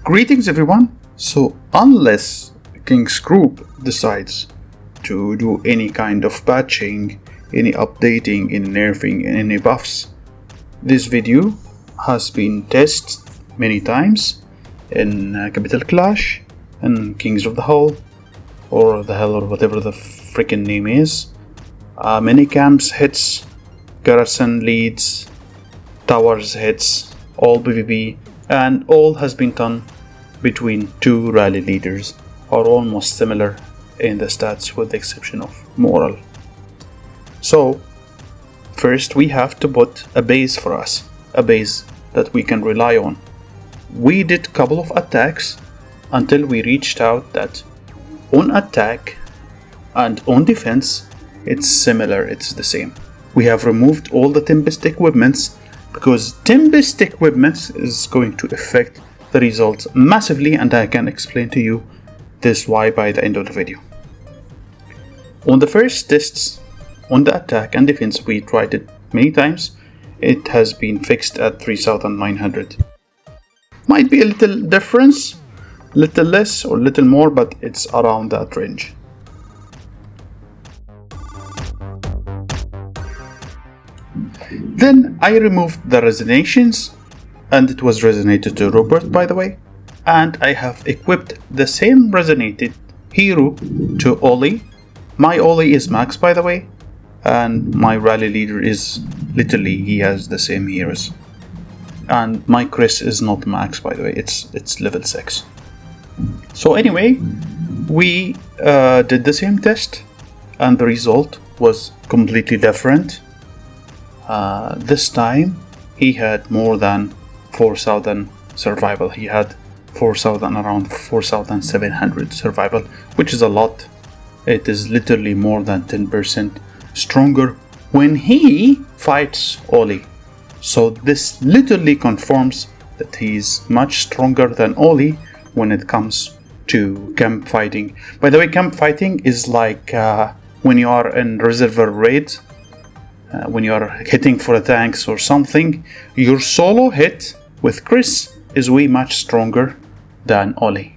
Greetings everyone. So unless King's group decides to do any kind of patching, any updating, any nerfing, and any buffs, this video has been tested many times in Capital Clash and Kings of the Hell or whatever the freaking name is. Many camps hits, garrison leads, towers hits, all PvP, and all has been done between two rally leaders, are almost similar in the stats with the exception of moral. So first we have to put a base for us, a base that we can rely on. We did couple of attacks until we reached out that on attack and on defense it's similar, it's the same. We have removed all the Tempest equipments because Tempest equipment is going to affect the results massively, and I can explain to you this why by the end of the video. On the first tests on the attack and defense, we tried it many times. It has been fixed at 3900. Might be a little difference, little less or little more, but it's around that range. Then I removed the resonations, and it was resonated to Robert, by the way, and I have equipped the same resonated hero to Ollie. My Ollie is max, by the way, and my rally leader is literally, he has the same heroes. And my Chris is not max, by the way, it's level 6. So anyway, we did the same test and the result was completely different. This time he had more than 4,000 survival. He had around 4,700 survival, which is a lot. It is literally more than 10% stronger when he fights Ollie. So this literally confirms that he's much stronger than Ollie when it comes to camp fighting. By the way, camp fighting is like when you are in reservoir raid. When you are hitting for a tanks or something, your solo hit with Chris is way much stronger than Ollie.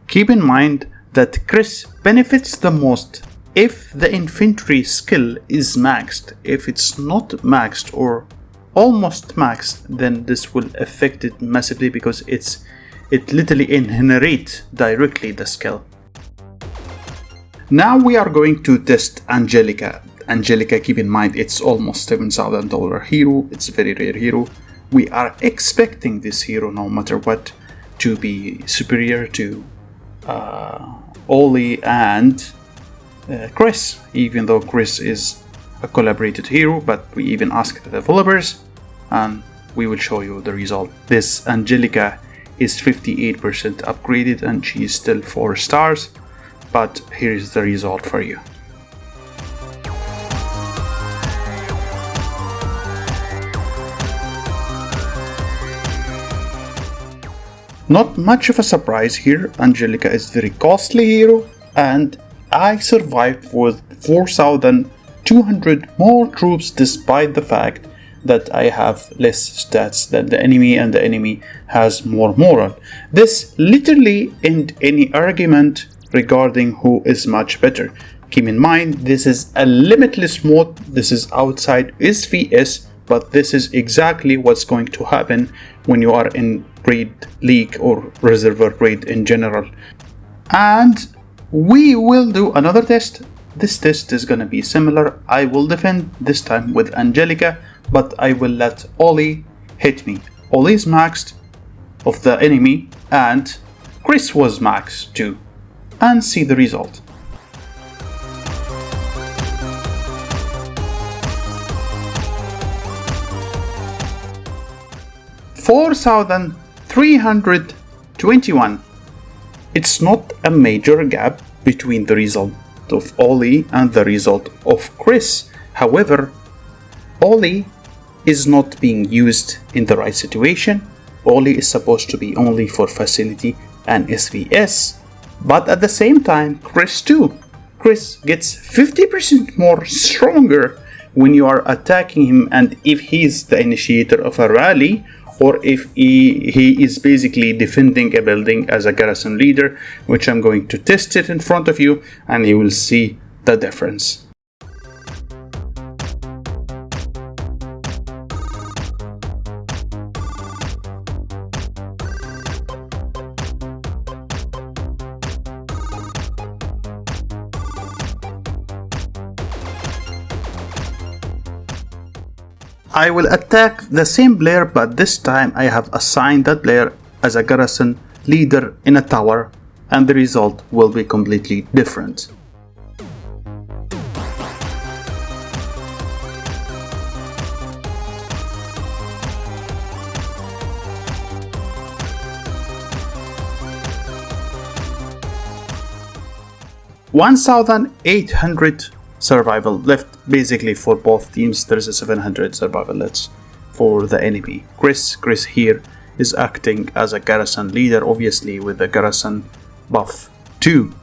Keep in mind that Chris benefits the most if the infantry skill is maxed. If it's not maxed or almost maxed, then this will affect it massively because it literally inherits directly the skill. Now we are going to test Angelica. Angelica, keep in mind, it's almost $7,000 hero. It's a very rare hero. We are expecting this hero, no matter what, to be superior to Ollie and Chris, even though Chris is a collaborated hero, but we even asked the developers and we will show you the result. This Angelica is 58% upgraded and she is still 4 stars, but here is the result for you. Not much of a surprise here. Angelica is very costly hero, and I survived with 4,200 more troops despite the fact that I have less stats than the enemy and the enemy has more moral. This literally ends any argument regarding who is much better. Keep in mind, this is a limitless mode. This is outside SVS, but this is exactly what's going to happen when you are in raid league or reservoir raid in general. And we will do another test. This test is gonna be similar. I will defend this time with Angelica, but I will let Ollie hit me. Ollie is maxed of the enemy and Chris was maxed too. And see the result. $4,321. It's not a major gap between the result of Ollie and the result of Chris. However, Ollie is not being used in the right situation. Ollie is supposed to be only for facility and SVS, but at the same time, Chris too. Chris gets 50% more stronger when you are attacking him, and if he's the initiator of a rally or if he is basically defending a building as a garrison leader, which I'm going to test it in front of you and you will see the difference. I will attack the same player, but this time I have assigned that player as a garrison leader in a tower, and the result will be completely different. $1,800 survival left basically for both teams. There's a 700 survival left for the enemy. Chris here is acting as a garrison leader, obviously with the garrison buff 2.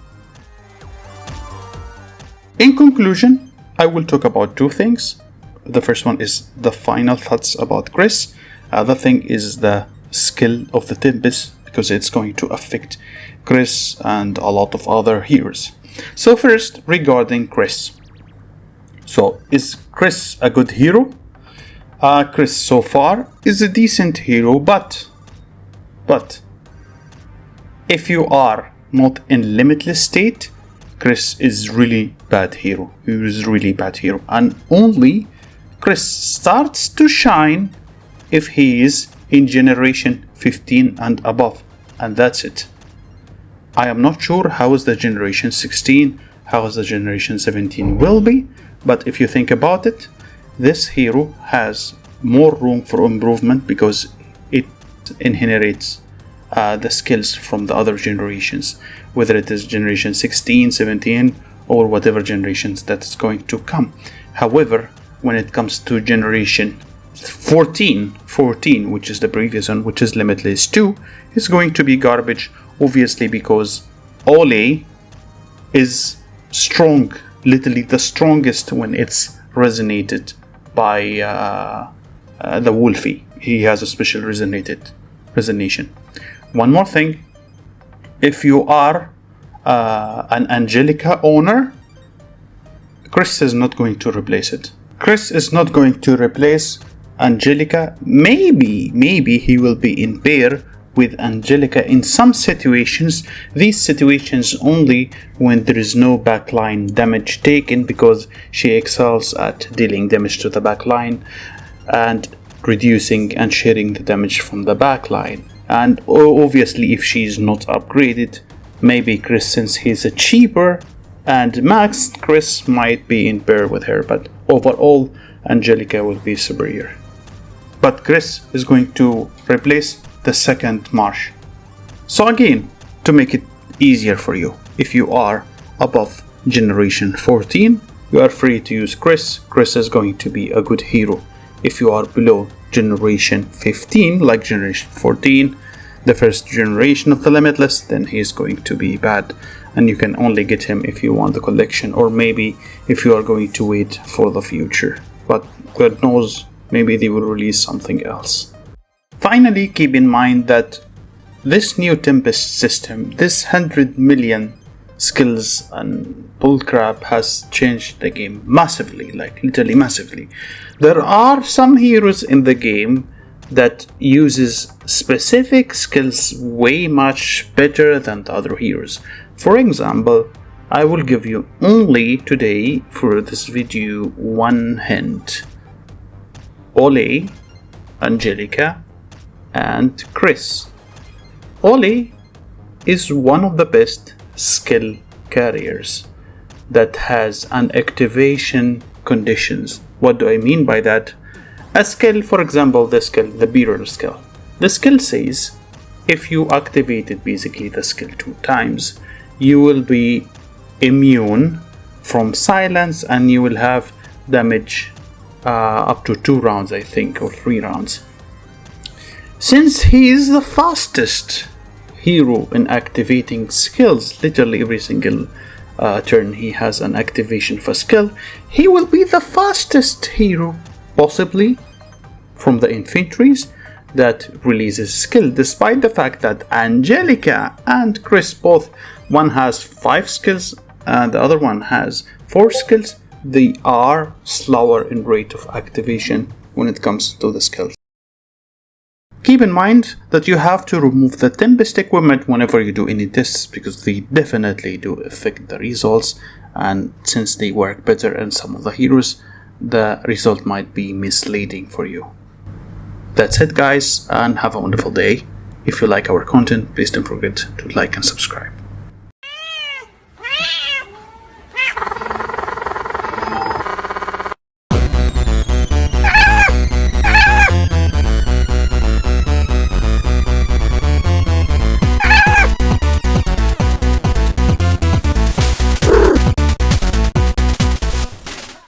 In conclusion, I will talk about two things. The first one is the final thoughts about Chris. The thing is the skill of the Tempest, because it's going to affect Chris and a lot of other heroes. So first, regarding Chris. So, is Chris a good hero? Chris so far is a decent hero, but if you are not in limitless state, Chris is really bad hero. He is really bad hero, and only Chris starts to shine if he is in generation 15 and above, and that's it. I am not sure how is the generation 16, how is the generation 17 will be, but if you think about it, this hero has more room for improvement because it inherits the skills from the other generations, whether it is generation 16, 17, or whatever generations that is going to come. However, when it comes to generation 14, which is the previous one, which is limitless 2, is going to be garbage, obviously, because Ole is strong, literally the strongest when it's resonated by the Wolfie. He has a special resonation. One more thing, if you are an Angelica owner, Chris is not going to replace it. Chris is not going to replace Angelica. Maybe he will be in pair with Angelica in some situations. These situations only when there is no backline damage taken, because she excels at dealing damage to the backline and reducing and sharing the damage from the backline. And obviously, if she's not upgraded, maybe Chris, since he's a cheaper and maxed, Chris might be in pair with her, but overall Angelica will be superior. But Chris is going to replace the second Marsh. So again, to make it easier for you, if you are above generation 14, you are free to use Chris. Chris is going to be a good hero. If you are below generation 15, like generation 14, the first generation of the Limitless, then he is going to be bad, and you can only get him if you want the collection, or maybe if you are going to wait for the future. But God knows, maybe they will release something else. Finally, keep in mind that this new Tempest system, this 100 million skills and bullcrap, has changed the game massively, like literally massively. There are some heroes in the game that uses specific skills way much better than the other heroes. For example, I will give you only today for this video one hint. Ole, Angelica, and Chris. Ole is one of the best skill carriers that has an activation conditions. What do I mean by that? A skill, for example, the bearer skill. The skill says if you activated basically the skill 2 times, you will be immune from silence and you will have damage up to 2 rounds, I think, or 3 rounds. Since he is the fastest hero in activating skills, literally every single turn he has an activation for skill, he will be the fastest hero, possibly from the infantries, that releases skill, despite the fact that Angelica and Chris both, one has 5 skills and the other one has 4 skills. They are slower in rate of activation when it comes to the skills. Keep in mind that you have to remove the Tempest equipment whenever you do any tests, because they definitely do affect the results, and since they work better in some of the heroes, the result might be misleading for you. That's it guys, and have a wonderful day. If you like our content, please don't forget to like and subscribe.